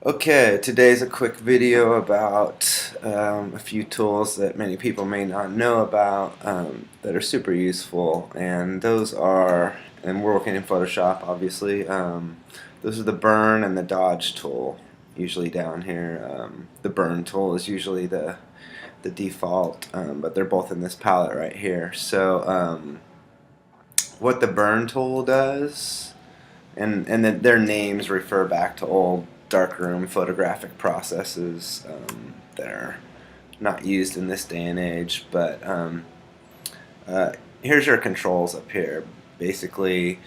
Okay, today's a quick video about a few tools that many people may not know about that are super useful, and those are, and we're working in Photoshop obviously, those are the burn and the dodge tool, usually down here. The burn tool is usually the default, but they're both in this palette right here. So what the burn tool does, and their names refer back to old darkroom photographic processes that are not used in this day and age. But uh, here's your controls up here. Basically,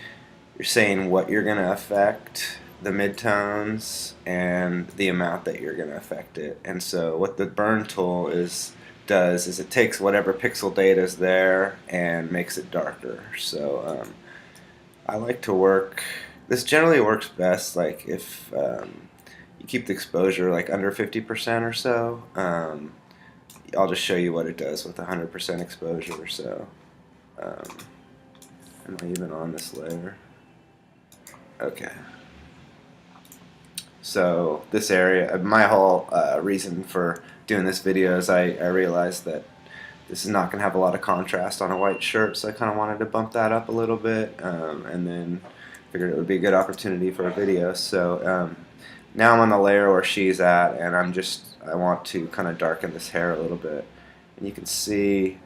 you're saying what you're going to affect, the midtones, and the amount that you're going to affect it. And so what the burn tool does is it takes whatever pixel data is there and makes it darker. So I like to work. This generally works best like if you keep the exposure like under 50% or so. I'll just show you what it does with 100% exposure or so. Am I even on this layer? Okay. So this area, my whole reason for doing this video is I realized that this is not going to have a lot of contrast on a white shirt, so I kind of wanted to bump that up a little bit, and then figured it would be a good opportunity for a video. So now I'm on the layer where she's at, and I want to kind of darken this hair a little bit. And you can see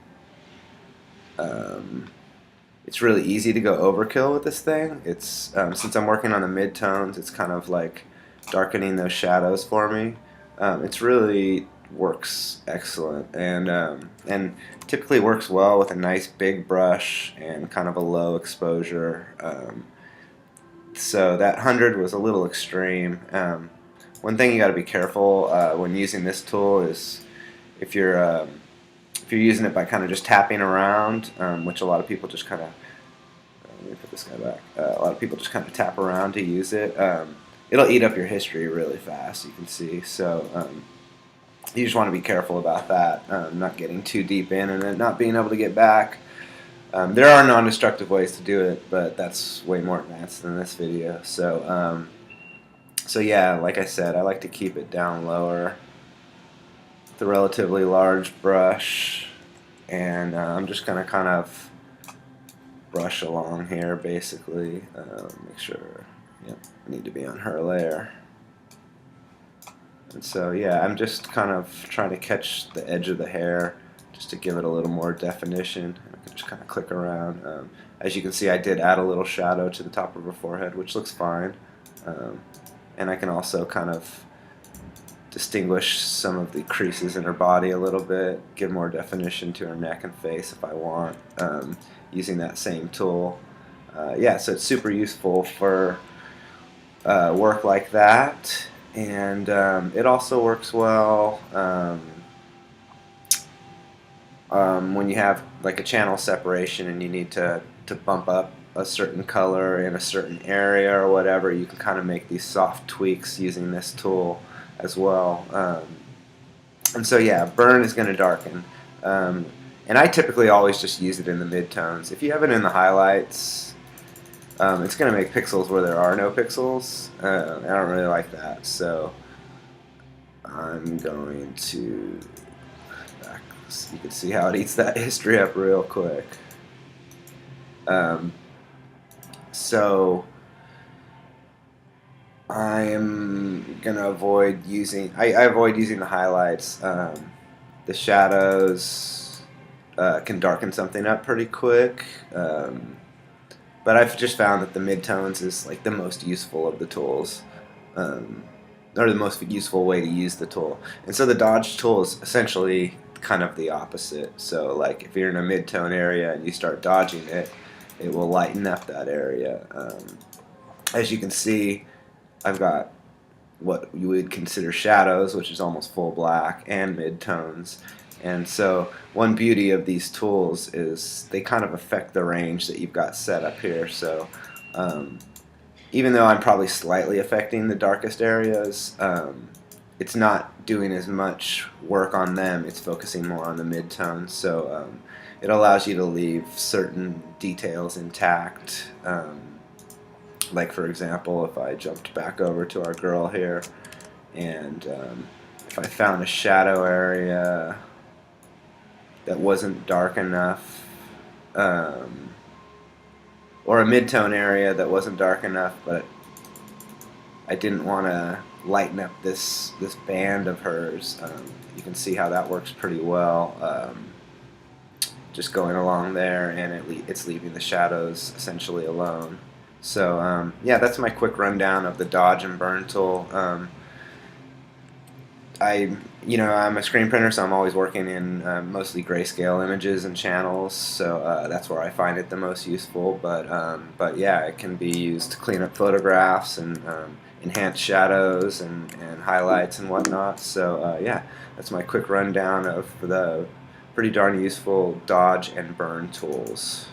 it's really easy to go overkill with this thing. It's since I'm working on the midtones, it's kind of like darkening those shadows for me. It's really works excellent, and typically works well with a nice big brush and kind of a low exposure. So that 100 was a little extreme. One thing you got to be careful when using this tool is if you're using it by kind of just tapping around, which a lot of people just kind of let me put this guy back. A lot of people just kind of tap around to use it. It'll eat up your history really fast, you can see. So you just want to be careful about that, not getting too deep in and then not being able to get back. There are non-destructive ways to do it, but that's way more advanced than this video. So, so yeah, like I said, I like to keep it down lower with a relatively large brush, and I'm just going to kind of brush along here, basically. Make sure, yep, I need to be on her layer. And so, yeah, I'm just kind of trying to catch the edge of the hair just to give it a little more definition. I can just kind of click around. As you can see, I did add a little shadow to the top of her forehead, which looks fine. And I can also kind of distinguish some of the creases in her body a little bit, give more definition to her neck and face if I want, using that same tool. Yeah, so it's super useful for work like that. And it also works well when you have like a channel separation and you need to bump up a certain color in a certain area or whatever. You can kind of make these soft tweaks using this tool as well. And so yeah, burn is going to darken. And I typically always just use it in the midtones. If you have it in the highlights, it's going to make pixels where there are no pixels. I don't really like that, so I'm going to back. So you can see how it eats that history up real quick. So I'm gonna avoid using. I avoid using the highlights. The shadows can darken something up pretty quick. But I've just found that the midtones is like the most useful of the tools, or the most useful way to use the tool. And so the dodge tool is essentially kind of the opposite. So like if you're in a midtone area and you start dodging it, it will lighten up that area. As you can see, I've got what you would consider shadows, which is almost full black, and midtones. And so one beauty of these tools is they kind of affect the range that you've got set up here. So even though I'm probably slightly affecting the darkest areas, it's not doing as much work on them. It's focusing more on the midtones. So it allows you to leave certain details intact. Like for example, if I jumped back over to our girl here And if I found a shadow area that wasn't dark enough, or a midtone area that wasn't dark enough, but I didn't want to lighten up this band of hers. You can see how that works pretty well. Just going along there, and it's leaving the shadows essentially alone. So yeah, that's my quick rundown of the dodge and burn tool. I'm a screen printer, so I'm always working in mostly grayscale images and channels, so that's where I find it the most useful. But yeah, it can be used to clean up photographs and enhance shadows and highlights and whatnot. So yeah, that's my quick rundown of the pretty darn useful dodge and burn tools.